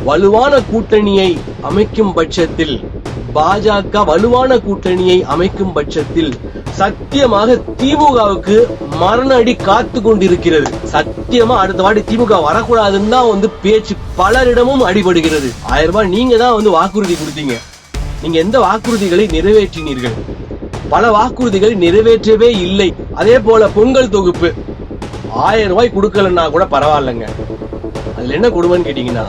வலுவான கூட்டணியை அமைக்கும் பட்சத்தில், பாஜக வலுவான கூட்டணியை அமைக்கும் பட்சத்தில் சத்தியமாக திமுகவுக்கு மரண அடி காத்து கொண்டிருக்கிறது. சத்தியமா அடுத்த வாட்டி திமுக வரக்கூடாதுன்னு தான் பேச்சு பலரிடமும் அடிபடுகிறது. 1000 ரூபாய் நீங்க தான் வாக்குறுதி கொடுத்தீங்க. நீங்க எந்த வாக்குறுதிகளை நிறைவேற்றினீர்கள்? பல வாக்குறுதிகளை நிறைவேற்றவே இல்லை. அதே போல பொங்கல் தொகுப்பு 1000 ரூபாய் கொடுக்கலன்னா கூட பரவாயில்லைங்க. அதுல என்ன கொடுமைன்னு கேட்டீங்கன்னா,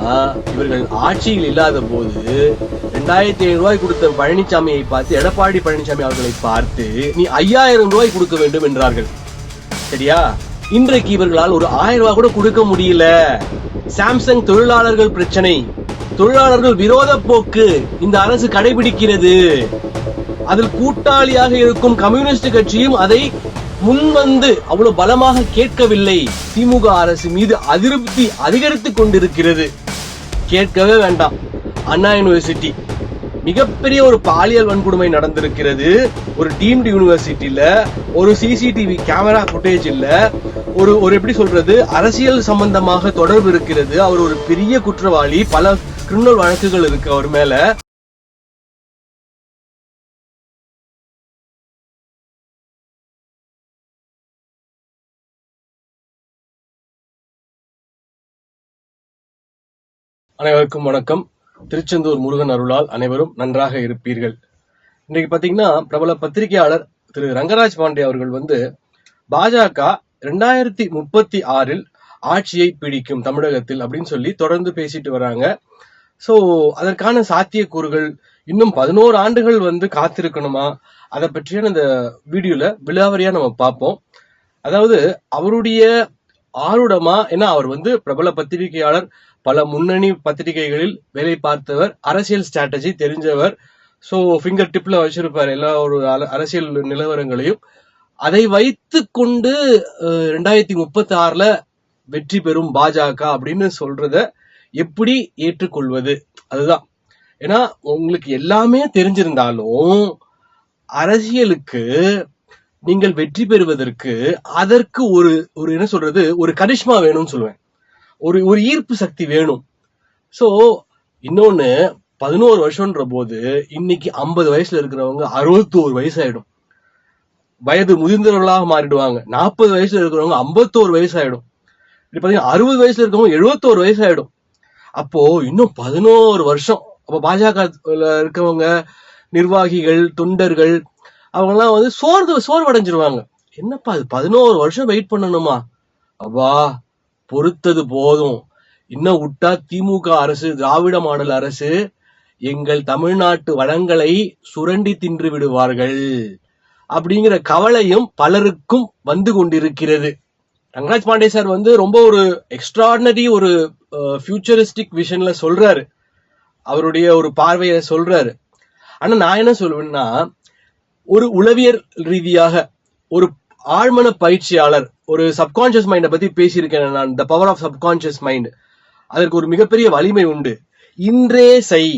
இவர்கள் ஆட்சியில் இல்லாத போது 2500 ரூபாய் கொடுத்த பழனிசாமியை பார்த்து, எடப்பாடி பழனிசாமி அவர்களை பார்த்து, நீ 5000 ரூபாய் கொடுக்க வேண்டும் என்றார்கள். சரியா? இன்றைக்கு இவர்களால் ஒரு 1000 ரூபாய் கூட கொடுக்க முடியல. சாம்சங் தொழிலாளர்கள் பிரச்சனை, தொழிலாளர்கள் விரோத போக்கு இந்த அரசு கடைபிடிக்கிறது. அதில் கூட்டாளியாக இருக்கும் கம்யூனிஸ்ட் கட்சியும் அதை முன்வந்து அவ்வளவு பலமாக கேட்கவில்லை. திமுக அரசு மீது அதிருப்தி அதிகரித்துக் கொண்டிருக்கிறது. கேட்கவே வேண்டாம். அண்ணா யூனிவர்சிட்டி மிகப்பெரிய ஒரு பாலியல் வன்கொடுமை நடந்திருக்கிறது. ஒரு டீம்டு யூனிவர்சிட்டியில ஒரு சிசிடிவி கேமரா புட்டேஜ் இல்ல, ஒரு எப்படி சொல்றது, அரசியல் சம்பந்தமாக தொடர்பு இருக்கிறது. அவர் ஒரு பெரிய குற்றவாளி, பல கிரிமினல் வழக்குகள் இருக்கு அவர் மேல. அனைவருக்கும் வணக்கம். திருச்செந்தூர் முருகன் அருளால் அனைவரும் நன்றாக இருப்பீர்கள். இன்னைக்கு பாத்தீங்கன்னா, பிரபல பத்திரிகையாளர் திரு ரங்கராஜ் பாண்டே அவர்கள் பாஜக 2036 ஆட்சியை பிடிக்கும் தமிழகத்தில் அப்படின்னு சொல்லி தொடர்ந்து பேசிட்டு வராங்க. சோ அதற்கான சாத்தியக்கூறுகள், இன்னும் 11 ஆண்டுகள் காத்திருக்கணுமா, அதை பற்றியான இந்த வீடியோல விலாவரியா நம்ம பார்ப்போம். அதாவது அவருடைய ஆருடமா, ஏன்னா அவர் பிரபல பத்திரிகையாளர், பல முன்னணி பத்திரிகைகளில் வேலை பார்த்தவர், அரசியல் ஸ்ட்ராட்டஜி தெரிஞ்சவர். சோ ஃபிங்கர் டிப்ல வச்சிருப்பார் எல்லா ஒரு அரசியல் நிலவரங்களையும். அதை வைத்து கொண்டு 2036 வெற்றி பெறும் பாஜக அப்படின்னு சொல்றத எப்படி ஏற்றுக்கொள்வது, அதுதான். ஏன்னா உங்களுக்கு எல்லாமே தெரிஞ்சிருந்தாலும் அரசியலுக்கு நீங்கள் வெற்றி பெறுவதற்கு அதற்கு ஒரு என்ன சொல்றது, ஒரு கரிஷ்மா வேணும்னு சொல்லுவேன். ஒரு ஈர்ப்பு சக்தி வேணும். சோ இன்னொன்னு, 11 வருஷம்ன்ற போது இன்னைக்கு 50 வயசுல இருக்கிறவங்க 61 வயசு ஆயிடும். வயது முதிர்ந்தவர்களாக மாறிடுவாங்க. 40 வயசுல இருக்கிறவங்க 51 வயசு ஆயிடும். இப்ப பாத்தீங்கன்னா 60 வயசுல இருக்கிறவங்க 71 வயசு ஆயிடும். அப்போ இன்னும் 11 வருஷம். அப்ப பாஜக இருக்கவங்க, நிர்வாகிகள், தொண்டர்கள், அவங்க எல்லாம் சோர்வடைஞ்சிருவாங்க. என்னப்பா அது 11 வருஷம் வெயிட் பண்ணணுமா? அப்பா பொறுத்தது போதும். இன்னும் விட்டா திமுக அரசு, திராவிட மாடல் அரசு எங்கள் தமிழ்நாட்டு வளங்களை சுரண்டி தின்று விடுவார்கள் அப்படிங்கிற கவலையும் பலருக்கும் வந்து கொண்டிருக்கிறது. ரங்கராஜ் பாண்டே சார் ரொம்ப ஒரு எக்ஸ்ட்ராடினரி, ஒரு ஃபியூச்சரிஸ்டிக் விஷன்ல சொல்றாரு, அவருடைய ஒரு பார்வையை சொல்றாரு. ஆனா நான் என்ன சொல்லுவேன்னா, ஒரு உளவியல் ரீதியாக, ஒரு ஆழ்மன பயிற்சியாளர், ஒரு சப்கான்சியஸ் மைண்டை பத்தி பேசியிருக்கேன் நான், the power of subconscious mind. அதற்கு ஒரு மிகப்பெரிய வலிமை உண்டு. இன்றே செய்,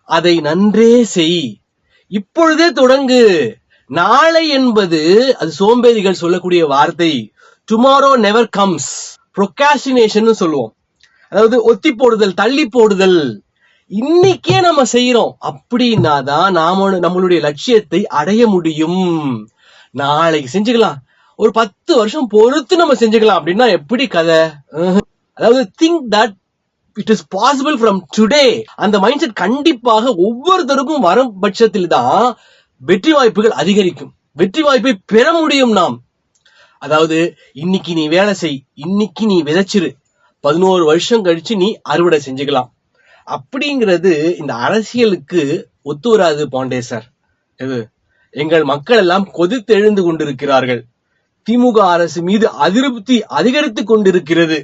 அதை நன்றே செய், இப்பொழுதே தொடங்கு. நாளை என்பது அது சோம்பேறிகள் சொல்லக்கூடிய வார்த்தை. Tomorrow never comes. ப்ரொகாஸ்டினேஷன் சொல்லுவோம். அதாவது ஒத்தி போடுதல், தள்ளி போடுதல். இன்னைக்கே நம்ம செய்யறோம் அப்படின்னா தான் நாம நம்மளுடைய லட்சியத்தை அடைய முடியும். நாளைக்கு செஞ்சுக்கலாம், ஒரு 10 வருஷம் பொறுத்து நம்ம செஞ்சுக்கலாம் அப்படின்னா எப்படி கதை? அதாவது think that it is possible from today. அந்த மைண்ட் செட் கண்டிப்பாக ஒவ்வொருத்தருக்கும் வரும் பட்சத்தில் தான் வெற்றி வாய்ப்புகள் அதிகரிக்கும். வெற்றி வாய்ப்பை பெற முடியும் நாம். அதாவது இன்னைக்கு நீ வேலை செய், இன்னைக்கு நீ விதைச்சிரு, 11 வருஷம் கழிச்சு நீ அறுவடை செஞ்சுக்கலாம். அப்படிங்கிறது இந்த அரசியலுக்கு ஒத்து வராது பாண்டே சார். இது எங்கள் மக்கள் எல்லாம் கொதித்தெழுந்து கொண்டிருக்கிறார்கள். திமுக அரசு மீது அதிருப்தி அதிகரித்துக் கொண்டிருக்கிறது.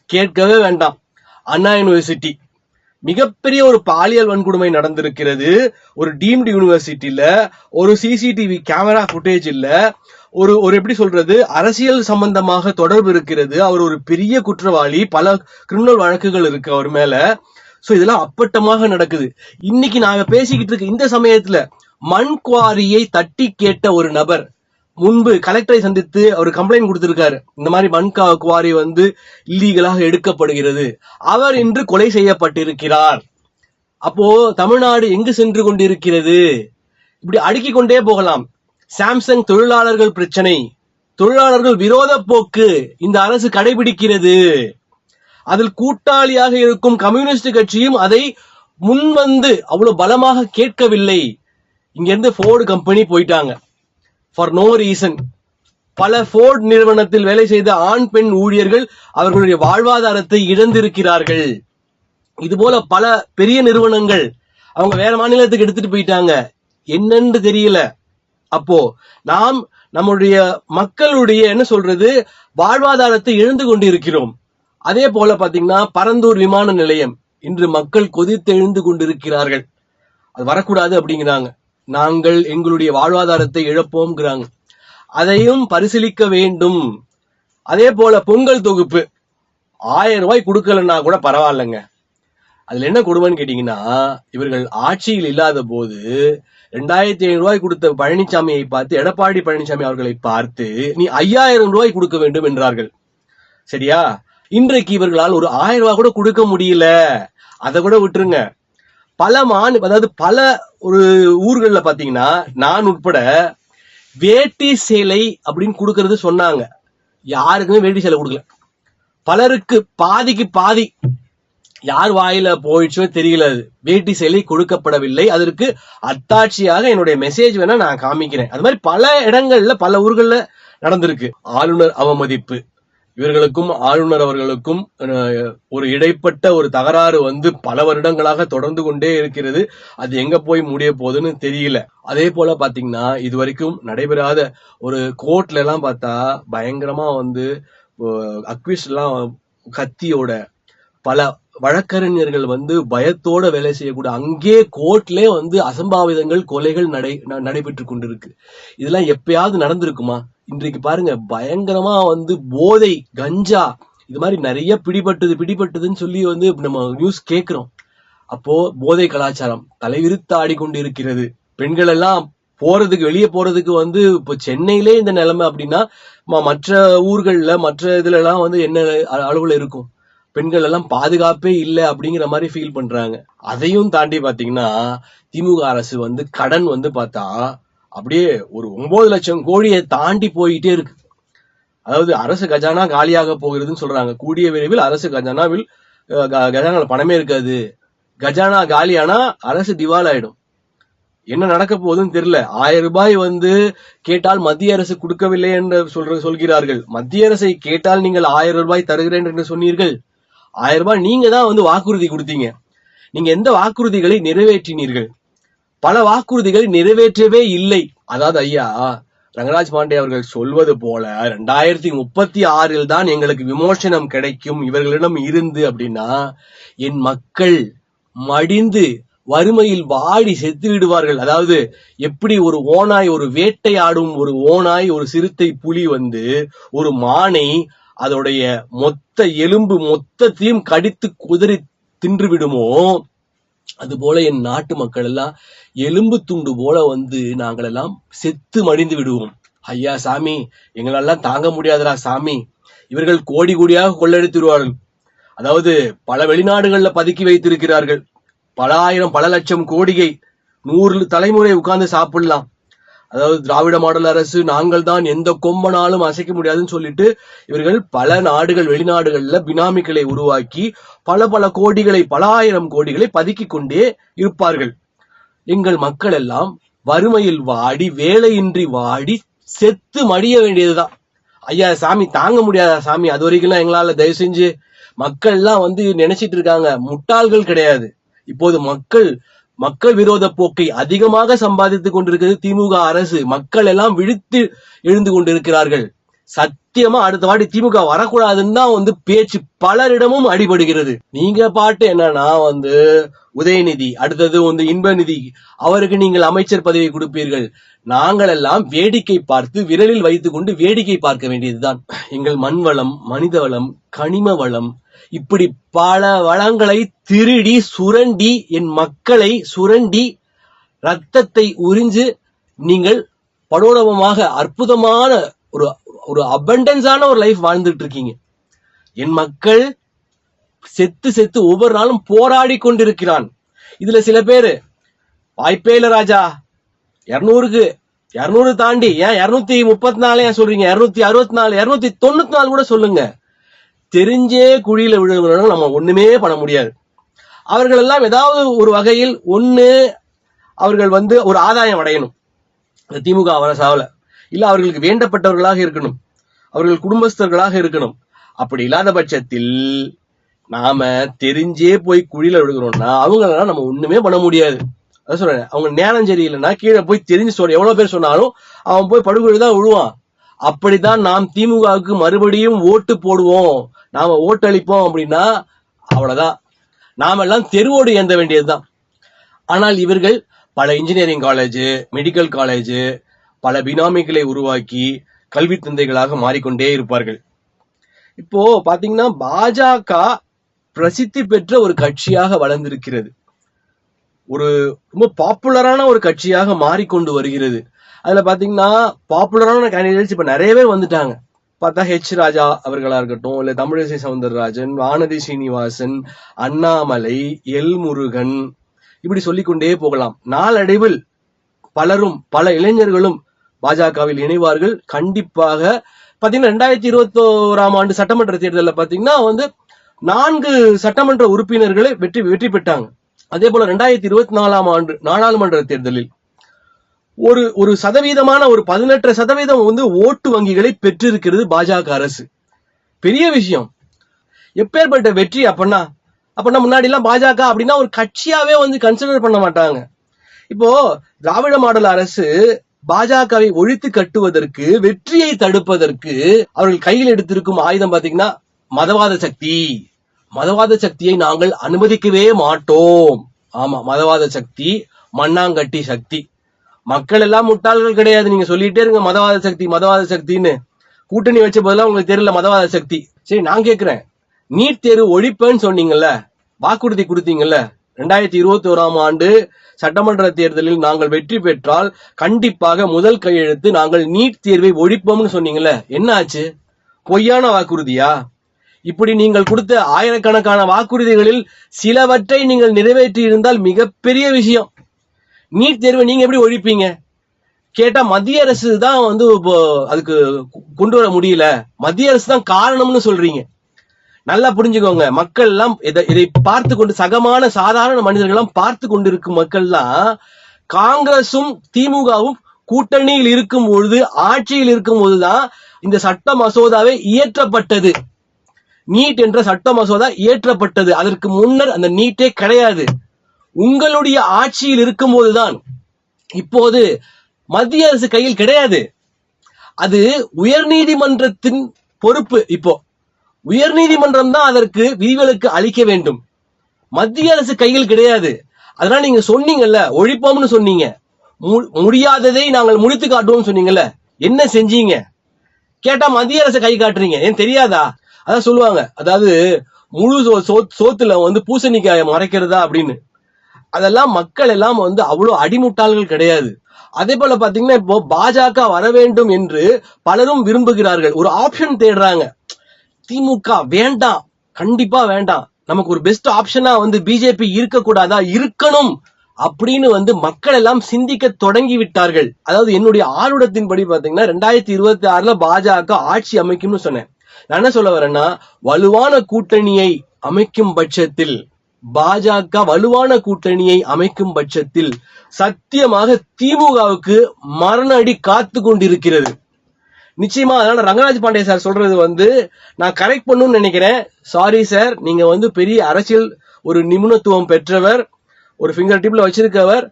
கேட்கவே வேண்டாம். அண்ணா யூனிவர்சிட்டி மிகப்பெரிய ஒரு பாலியல் வன்கொடுமை நடந்திருக்கிறது. ஒரு டீம்டு யூனிவர்சிட்டியில ஒரு சிசிடிவி கேமரா புட்டேஜ் இல்ல, ஒரு எப்படி சொல்றது, அரசியல் சம்பந்தமாக தொடர்பு இருக்கிறது. அவர் ஒரு பெரிய குற்றவாளி, பல கிரிமினல் வழக்குகள் இருக்கு அவர் மேல. சோ இதெல்லாம் அப்பட்டமாக நடக்குது. இன்னைக்கு நாங்க பேசிக்கிட்டு இருக்க இந்த சமயத்துல மண் குவாரியை தட்டி கேட்ட ஒரு நபர் முன்பு கலெக்டரை சந்தித்து அவர் கம்ப்ளைண்ட் கொடுத்திருக்காரு. இந்த மாதிரி மண் குவாரி வந்து இல்லீகலாக எடுக்கப்படுகிறது. அவர் இன்று கொலை செய்யப்பட்டிருக்கிறார். அப்போ தமிழ்நாடு எங்கு சென்று கொண்டிருக்கிறது? இப்படி அடுக்கிக் கொண்டே போகலாம். சாம்சங் தொழிலாளர்கள் பிரச்சனை, தொழிலாளர்கள் விரோத போக்கு இந்த அரசு கடைபிடிக்கிறது. அதில் கூட்டாளியாக இருக்கும் கம்யூனிஸ்ட் கட்சியும் அதை முன்வந்து அவ்வளவு பலமாக கேட்கவில்லை. இங்க இருந்து போர்டு கம்பெனி போயிட்டாங்க ஃபார் நோ ரீசன். பல போர்டு நிறுவனத்தில் வேலை செய்த ஆண் பெண் ஊழியர்கள் அவர்களுடைய வாழ்வாதாரத்தை இழந்திருக்கிறார்கள். இது போல பல பெரிய நிறுவனங்கள் அவங்க வேற மாநிலத்துக்கு எடுத்துட்டு போயிட்டாங்க. என்னன்னு தெரியல. அப்போ நாம் நம்முடைய மக்களுடைய என்ன சொல்றது வாழ்வாதாரத்தை இழந்து கொண்டு இருக்கிறோம். அதே போல பாத்தீங்கன்னா பரந்தூர் விமான நிலையம் இன்று மக்கள் கொதித்தெழுந்து கொண்டிருக்கிறார்கள். அது வரக்கூடாது அப்படிங்கிறாங்க. நாங்கள் எங்களுடைய வாழ்வாதாரத்தை இழப்போம்ங்கிறாங்க. அதையும் பரிசீலிக்க வேண்டும். அதே போல பொங்கல் தொகுப்பு 1000 ரூபாய் கொடுக்கலன்னா கூட பரவாயில்லைங்க. அதுல என்ன கொடுமைன்னு கேட்டீங்கன்னா, இவர்கள் ஆட்சியில் இல்லாத போது 2500 ரூபாய் கொடுத்த பழனிசாமியை பார்த்து, எடப்பாடி பழனிசாமி அவர்களை பார்த்து நீ 5000 ரூபாய் கொடுக்க வேண்டும் என்றார்கள். சரியா? இன்றைக்கு இவர்களால் ஒரு 1000 ரூபாய் கூட கொடுக்க முடியல. அதை கூட விட்டுருங்க. அதாவது பல ஒரு ஊர்கள்ல பாத்தீங்கன்னா நான் உட்பட வேட்டி சேலை அப்படின்னு கொடுக்கறது சொன்னாங்க. யாருக்குமே வேட்டி சேலை கொடுக்கல. பலருக்கு பாதிக்கு பாதி யார் வாயில போயிடுச்சோ தெரியல. வேட்டி சேலை கொடுக்கப்படவில்லை. அதற்கு அத்தாட்சியாக என்னுடைய மெசேஜ் வேணா நான் காமிக்கிறேன். அது மாதிரி பல இடங்கள்ல பல ஊர்கள்ல நடந்திருக்கு. ஆளுநர் அவமதிப்பு, இவர்களுக்கும் ஆளுநர் அவர்களுக்கும் ஒரு இடைப்பட்ட ஒரு தகராறு வந்து பல வருடங்களாக தொடர்ந்து கொண்டே இருக்கிறது. அது எங்க போய் முடிய போகுதுன்னு தெரியல. அதே போல பாத்தீங்கன்னா இதுவரைக்கும் நடைபெறாத ஒரு கோர்ட்ல எல்லாம் பார்த்தா பயங்கரமா வந்து அக்விஸ்ட் எல்லாம் கத்தியோட பல வழக்கறிஞர்கள் வந்து பயத்தோட வேலை செய்யக்கூடிய அங்கே கோர்ட்ல வந்து அசம்பாவிதங்கள் கொலைகள் நடைபெற்று கொண்டிருக்கு. இதெல்லாம் எப்பயாவது நடந்திருக்குமா? இன்றைக்கு பாருங்க பயங்கரமா வந்து போதை, கஞ்சா இது மாதிரி நிறைய பிடிபட்டதுன்னு சொல்லி வந்து நம்ம நியூஸ் கேட்கிறோம். அப்போ போதை கலாச்சாரம் தலைவிரித்து ஆடிக்கொண்டு இருக்கிறது. பெண்கள் எல்லாம் வெளியே போறதுக்கு வந்து இப்போ சென்னையிலே இந்த நிலைமை அப்படின்னா மற்ற ஊர்கள்ல மற்ற இதுல எல்லாம் வந்து என்ன அளவுல இருக்கும்? பெண்கள் எல்லாம் பாதுகாப்பே இல்லை அப்படிங்கிற மாதிரி ஃபீல் பண்றாங்க. அதையும் தாண்டி பாத்தீங்கன்னா திமுக அரசு வந்து கடன் வந்து பார்த்தா அப்படியே ஒரு 9 லட்சம் கோடியை தாண்டி போயிட்டே இருக்கு. அதாவது அரசு கஜானா காலியாக போகிறதுன்னு சொல்றாங்க. கூடிய விரைவில் அரசு கஜானால பணமே இருக்காது. கஜானா காலியானா அரசு திவால் ஆயிடும். என்ன நடக்க போகுதுன்னு தெரியல. 1000 ரூபாய் வந்து கேட்டால் மத்திய அரசு கொடுக்கவில்லை என்று சொல்கிறார்கள். மத்திய அரசை கேட்டால் நீங்கள் 1000 ரூபாய் தருகிறேன் என்று சொன்னீர்கள். 1000 ரூபாய் நீங்க தான் வந்து வாக்குறுதி கொடுத்தீங்க. நீங்க எந்த வாக்குறுதிகளை நிறைவேற்றினீர்கள்? பல வாக்குறுதிகளை நிறைவேற்றவே இல்லை. அதாவது ஐயா ரங்கராஜ் பாண்டே அவர்கள் சொல்வது போல 2036 தான் எங்களுக்கு விமோசனம் கிடைக்கும் இவர்களிடம் இருந்து அப்படின்னா என் மக்கள் மடிந்து வறுமையில் வாடி செத்து விடுவார்கள். அதாவது எப்படி ஒரு ஓனாய், ஒரு வேட்டையாடும் ஒரு ஓனாய், ஒரு சிறுத்தை புலி வந்து ஒரு மானை அதோடைய மொத்த எலும்பு மொத்தத்தையும் கடித்து குதறி தின்று விடுமோ, அது போல என் நாட்டு மக்கள் எல்லாம் எலும்பு துண்டு போல வந்து நாங்கள் எல்லாம் செத்து மடிந்து விடுவோம். ஐயா சாமி, எங்களெல்லாம் தாங்க முடியாதுடா சாமி. இவர்கள் கோடி கோடியாக கொள்ளடித்துருவார்கள். அதாவது பல வெளிநாடுகள்ல பதுக்கி வைத்திருக்கிறார்கள். பல ஆயிரம் பல லட்சம் கோடியை 100 தலைமுறை உட்கார்ந்து சாப்பிடலாம். அதாவது திராவிட மாடல் அரசு, நாங்கள் தான் எந்த கொம்பனாலும் அசைக்க முடியாதுன்னு சொல்லிட்டு இவர்கள் பல நாடுகள் வெளிநாடுகள்ல பினாமிகளை உருவாக்கி பல கோடிகளை, பல ஆயிரம் கோடிகளை பதுக்கி கொண்டே இருப்பார்கள். எங்கள் மக்கள் எல்லாம் வறுமையில் வாடி, வேலையின்றி வாடி செத்து மடிய வேண்டியதுதான். ஐயா சாமி, தாங்க முடியாதா சாமி? அது வரைக்கும் எங்களால தயவு செஞ்சு மக்கள் எல்லாம் வந்து நினைச்சிட்டு இருக்காங்க. முட்டாள்கள் கிடையாது. இப்போது மக்கள் விரோத போக்கை அதிகமாக சம்பாதித்துக் கொண்டிருக்கிறது திமுக அரசு. மக்கள் எல்லாம் விழித்து எழுந்து கொண்டிருக்கிறார்கள். சத்தியமா அடுத்த வாட்டி திமுக வரக்கூடாதுன்னு தான் வந்து பேச்சு பலரிடமும் அடிபடுகிறது. நீங்க பாட்டு என்னன்னா வந்து உதயநிதி, அடுத்தது வந்து இன்பநிதி, அவருக்கு நீங்கள் அமைச்சர் பதவி கொடுப்பீர்கள். நாங்கள் எல்லாம் வேடிக்கை பார்த்து விரலில் வைத்துக் கொண்டு வேடிக்கை பார்க்க வேண்டியதுதான். எங்கள் மண் வளம், மனித வளம், கனிம வளம், இப்படி பல வளங்களை திருடி சுரண்டி என் மக்களை சுரண்டி ரத்தத்தை உறிஞ்சு நீங்கள் படோடபமாக அற்புதமான ஒரு ஒரு அபண்டன்ஸான ஒரு லைஃப் வாழ்ந்துட்டு இருக்கீங்க. என் மக்கள் செத்து செத்து ஒவ்வொரு நாளும் போராடி கொண்டிருக்கிறான். இதுல சில பேரு வாய்ப்பே இல்ல ராஜா, 200 தாண்டி ஏன் 234 ஏன் சொல்றீங்க, 264 294 கூட சொல்லுங்க, தெரிஞ்சே குழியில விழுகிறவங்க நம்ம ஒண்ணுமே பண்ண முடியாது. அவர்கள் எல்லாம் ஏதாவது ஒரு வகையில் அவர்கள் ஒரு ஆதாயம் அடையணும். திமுக அவரசாவல இல்ல, அவர்களுக்கு வேண்டப்பட்டவர்களாக இருக்கணும், அவர்கள் குடும்பஸ்தர்களாக இருக்கணும். அப்படி இல்லாத பட்சத்தில் நாம தெரிஞ்சே போய் குழியில விழுகிறோம்னா அவங்களெல்லாம் நம்ம ஒண்ணுமே பண்ண முடியாது. அதான் சொல்றேன், அவங்க நேரம் சரியில்லைன்னா கீழே போய் தெரிஞ்சு சொல்ற எவ்வளவு பேர் சொன்னாலும் அவன் போய் படுகொழிதான் விழுவான். அப்படித்தான் நாம் திமுகவுக்கு மறுபடியும் ஓட்டு போடுவோம், நாம ஓட்டு அளிப்போம் அப்படின்னா அவ்வளவுதான், நாம எல்லாம் தெருவோடு ஏந்த வேண்டியதுதான். ஆனால் இவர்கள் பல இன்ஜினியரிங் காலேஜ், மெடிக்கல் காலேஜ், பல பினாமிகளை உருவாக்கி கல்வி தந்தைகளாக மாறிக்கொண்டே இருப்பார்கள். இப்போ பாத்தீங்கன்னா பாஜக பிரசித்தி பெற்ற ஒரு கட்சியாக வளர்ந்திருக்கிறது, ஒரு ரொம்ப பாப்புலரான ஒரு கட்சியாக மாறிக்கொண்டு வருகிறது. அதுல பாத்தீங்கன்னா பாப்புலரான கேண்டிடேட்ஸ் இப்ப நிறைய பேர் வந்துட்டாங்க. பார்த்தா ராஜா அவர்களா இருக்கட்டும், இல்ல தமிழிசை சவுந்தரராஜன், வானதி சீனிவாசன், அண்ணாமலை, முருகன், இப்படி சொல்லிக்கொண்டே போகலாம். நாளடைவில் பலரும் பல இளைஞர்களும் பாஜகவில் இணைவார்கள். கண்டிப்பாக பாத்தீங்கன்னா 2021 ஆண்டு சட்டமன்ற தேர்தலில் பாத்தீங்கன்னா 4 சட்டமன்ற உறுப்பினர்களை வெற்றி பெற்றாங்க. அதே போல 2024 ஆண்டு நாடாளுமன்ற தேர்தலில் ஒரு சதவீதமான ஒரு 18% ஓட்டு வங்கிகளை பெற்றிருக்கிறது பாஜக அரசு. பெரிய விஷயம். எப்பேற்பட்ட வெற்றி! அப்பன்னா முன்னாடி எல்லாம் பாஜக அப்படின்னா ஒரு கட்சியாவே கன்சிடர் பண்ண மாட்டாங்க. இப்போ திராவிட மாடல் அரசு பாஜகவை ஒழித்து கட்டுவதற்கு, வெற்றியை தடுப்பதற்கு அவர்கள் கையில் எடுத்திருக்கும் ஆயுதம் பாத்தீங்கன்னா மதவாத சக்தி. மதவாத சக்தியை நாங்கள் அனுமதிக்கவே மாட்டோம். ஆமா, மதவாத சக்தி, மண்ணாங்கட்டி சக்தி. மக்கள் எல்லாம் முட்டாள்கள் கிடையாது. நீங்க சொல்லிட்டே இருங்க மதவாத சக்தி மதவாத சக்தின்னு. கூட்டணி வச்ச போதெல்லாம் உங்களுக்கு தெரியல மதவாத சக்தி. சரி, நான் கேக்குறேன், நீட் தேர்வு ஒழிப்பேன்னு சொன்னீங்கல்ல, வாக்குறுதி கொடுத்தீங்கல்ல, 2021 ஆண்டு சட்டமன்ற தேர்தலில் நாங்கள் வெற்றி பெற்றால் கண்டிப்பாக முதல் கையெழுத்து நாங்கள் நீட் தேர்வை ஒழிப்போம்னு சொன்னீங்கல்ல, என்ன ஆச்சு? பொய்யான வாக்குறுதியா? இப்படி நீங்கள் கொடுத்த ஆயிரக்கணக்கான வாக்குறுதிகளில் சிலவற்றை நீங்கள் நிறைவேற்றி இருந்தால் மிகப்பெரிய விஷயம். நீட் தேர்வை நீங்க எப்படி ஒழிப்பீங்க? கேட்டா மத்திய அரசு தான் அதுக்கு கொண்டு வர முடியல, மத்திய அரசு தான் காரணம்னு சொல்றீங்க. நல்லா புரிஞ்சுக்கோங்க, மக்கள் எல்லாம் இதை பார்த்து கொண்டு, சகமான சாதாரண மனிதர்கள் எல்லாம் பார்த்து கொண்டிருக்கும் மக்கள் எல்லாம், காங்கிரசும் திமுகவும் கூட்டணியில் இருக்கும் பொழுது, ஆட்சியில் இருக்கும் போதுதான் இந்த சட்ட மசோதாவை இயற்றப்பட்டது. நீட் என்ற சட்ட மசோதா இயற்றப்பட்டது. அதற்கு முன்னர் அந்த நீட்டே கிடையாது. உங்களுடைய ஆட்சியில் இருக்கும் போதுதான். இப்போது மத்திய அரசு கையில் கிடையாது, அது உயர்நீதிமன்றத்தின் பொறுப்பு. இப்போ உயர்நீதிமன்றம் தான் அதற்கு விதிவிலக்கு அளிக்க வேண்டும், மத்திய அரசு கையில் கிடையாது. அதனால நீங்க சொன்னீங்கல்ல, ஒழிப்போம்னு சொன்னீங்க, முடியாததை நாங்கள் முடித்து காட்டுவோம் சொன்னீங்கல்ல, என்ன செஞ்சீங்க? கேட்டா மத்திய அரசு கை காட்டுறீங்க. ஏன் தெரியாதா? அதான் சொல்லுவாங்க, அதாவது முழு சோத்துல பூசணிக்காய மறைக்கிறதா அப்படின்னு. அதெல்லாம் மக்கள் எல்லாம் அவ்வளவு அடிமுட்டாள்கள் கிடையாது. அதே போல பாத்தீங்கன்னா இப்போ பாஜக வர வேண்டும் என்று பலரும் விரும்புகிறார்கள், ஒரு ஆப்ஷன் தேடுறாங்க. திமுக வேண்டாம், கண்டிப்பா வேண்டாம், நமக்கு ஒரு பெஸ்ட் ஆப்ஷனா பிஜேபி இருக்க கூடாதா? இருக்கணும் அப்படின்னு மக்கள் எல்லாம் சிந்திக்க தொடங்கி விட்டார்கள். அதாவது என்னுடைய ஆளுடத்தின்படி பாத்தீங்கன்னா 2026 பாஜக ஆட்சி அமைக்கும்னு சொன்னேன். நான் என்ன சொல்ல வரேன்னா, வலுவான கூட்டணியை அமைக்கும் பட்சத்தில், பாஜக வலுவான கூட்டணியை அமைக்கும் பட்சத்தில் சத்தியமாக திமுகவுக்கு மரண அடி காத்து கொண்டிருக்கிறது. நிச்சயமா. அதனால ரங்கராஜ் பாண்டே சார் சொல்றது நான் கரெக்ட் பண்ணணும்னு நினைக்கிறேன். சாரி சார், நீங்க பெரிய அரசியல் ஒரு நிபுணத்துவம் பெற்றவர், ஒரு ஃபிங்கர் டிப்ல வச்சிருக்கவர்.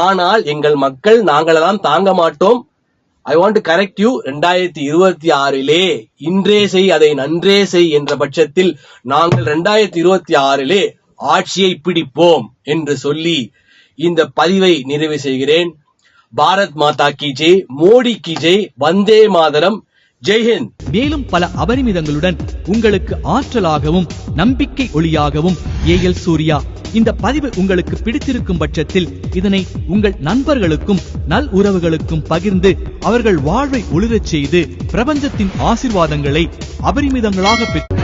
ஆனால் எங்கள் மக்கள் நாங்களெல்லாம் தாங்க மாட்டோம். I want to correct you. 2026 இன்றே செய் அதை நன்றே செய் என்ற பட்சத்தில் நாங்கள் 2026 ஆட்சியை பிடிப்போம் என்று சொல்லி இந்த பதிவை நிறைவு செய்கிறேன். பாரத் மாதா கி ஜெய், மோடி கி ஜெய், வந்தே மாதரம், ஜெய்ஹிந்த். மேலும் பல அபரிமிதங்களுடன் உங்களுக்கு ஆற்றலாகவும் நம்பிக்கை ஒளியாகவும் ஏஎல் சூர்யா. இந்த பதிவு உங்களுக்கு பிடித்திருக்கும் பட்சத்தில் இதனை உங்கள் நண்பர்களுக்கும் நல் உறவுகளுக்கும் பகிர்ந்து அவர்கள் வாழ்வை ஒளிரச் செய்து பிரபஞ்சத்தின் ஆசீர்வாதங்களை அபரிமிதங்களாக பெற்று